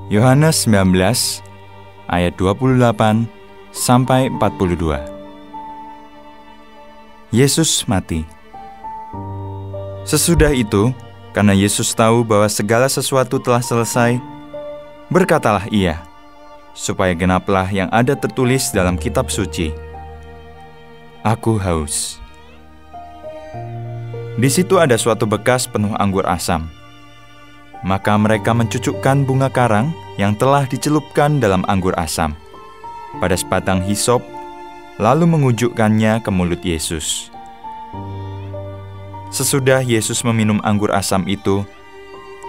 Yohanes 19 ayat 28 sampai 42. Yesus mati. Sesudah itu, karena Yesus tahu bahwa segala sesuatu telah selesai, berkatalah Ia, supaya genaplah yang ada tertulis dalam kitab suci, "Aku haus." Di situ ada suatu bekas penuh anggur asam. Maka mereka mencucukkan bunga karang yang telah dicelupkan dalam anggur asam pada sebatang hisop, lalu mengujukkannya ke mulut Yesus. Sesudah Yesus meminum anggur asam itu,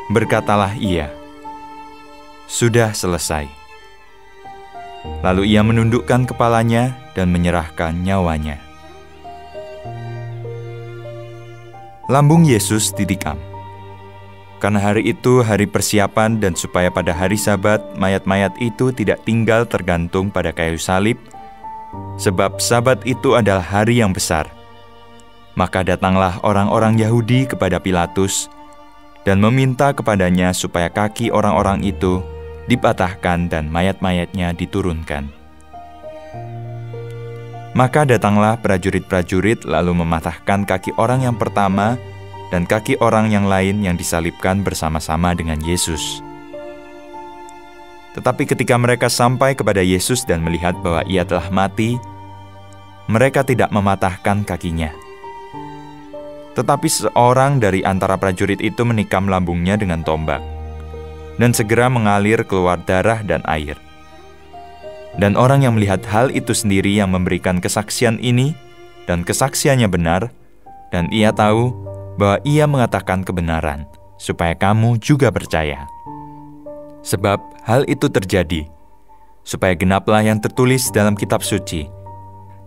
berkatalah Ia, "Sudah selesai." Lalu Ia menundukkan kepalanya dan menyerahkan nyawanya. Lambung Yesus ditikam. Karena hari itu hari persiapan dan supaya pada hari Sabat mayat-mayat itu tidak tinggal tergantung pada kayu salib, sebab Sabat itu adalah hari yang besar. Maka datanglah orang-orang Yahudi kepada Pilatus dan meminta kepadanya supaya kaki orang-orang itu dipatahkan dan mayat-mayatnya diturunkan. Maka datanglah prajurit-prajurit lalu mematahkan kaki orang yang pertama dan kaki orang yang lain yang disalibkan bersama-sama dengan Yesus. Tetapi ketika mereka sampai kepada Yesus dan melihat bahwa Ia telah mati, mereka tidak mematahkan kakinya. Tetapi seorang dari antara prajurit itu menikam lambungnya dengan tombak, dan segera mengalir keluar darah dan air. Dan orang yang melihat hal itu sendiri yang memberikan kesaksian ini, dan kesaksiannya benar, dan ia tahu bahwa Ia mengatakan kebenaran, supaya kamu juga percaya. Sebab hal itu terjadi, supaya genaplah yang tertulis dalam kitab suci,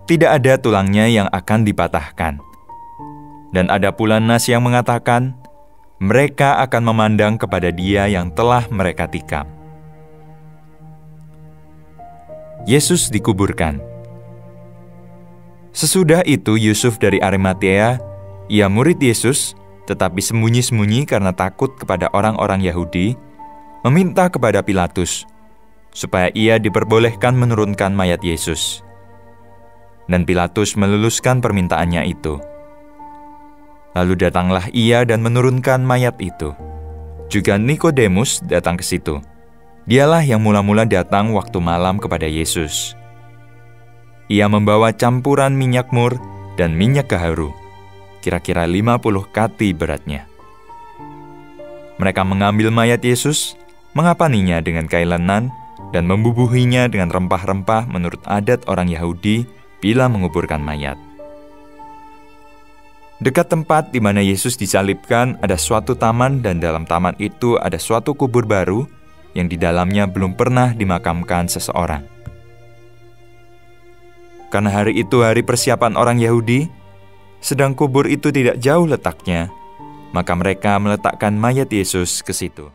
tidak ada tulangnya yang akan dipatahkan. Dan ada pula nas yang mengatakan, mereka akan memandang kepada Dia yang telah mereka tikam. Yesus dikuburkan. Sesudah itu Yusuf dari Arimatea, ia murid Yesus, tetapi sembunyi-sembunyi karena takut kepada orang-orang Yahudi, meminta kepada Pilatus, supaya ia diperbolehkan menurunkan mayat Yesus. Dan Pilatus meluluskan permintaannya itu. Lalu datanglah ia dan menurunkan mayat itu. Juga Nikodemus datang ke situ. Dialah yang mula-mula datang waktu malam kepada Yesus. Ia membawa campuran minyak mur dan minyak gaharu, kira-kira 50 kati beratnya. Mereka mengambil mayat Yesus, mengapaninya dengan kain lenan, dan membubuhinya dengan rempah-rempah menurut adat orang Yahudi bila menguburkan mayat. Dekat tempat di mana Yesus disalibkan ada suatu taman, dan dalam taman itu ada suatu kubur baru yang di dalamnya belum pernah dimakamkan seseorang. Karena hari itu hari persiapan orang Yahudi, sedang kubur itu tidak jauh letaknya, maka mereka meletakkan mayat Yesus ke situ.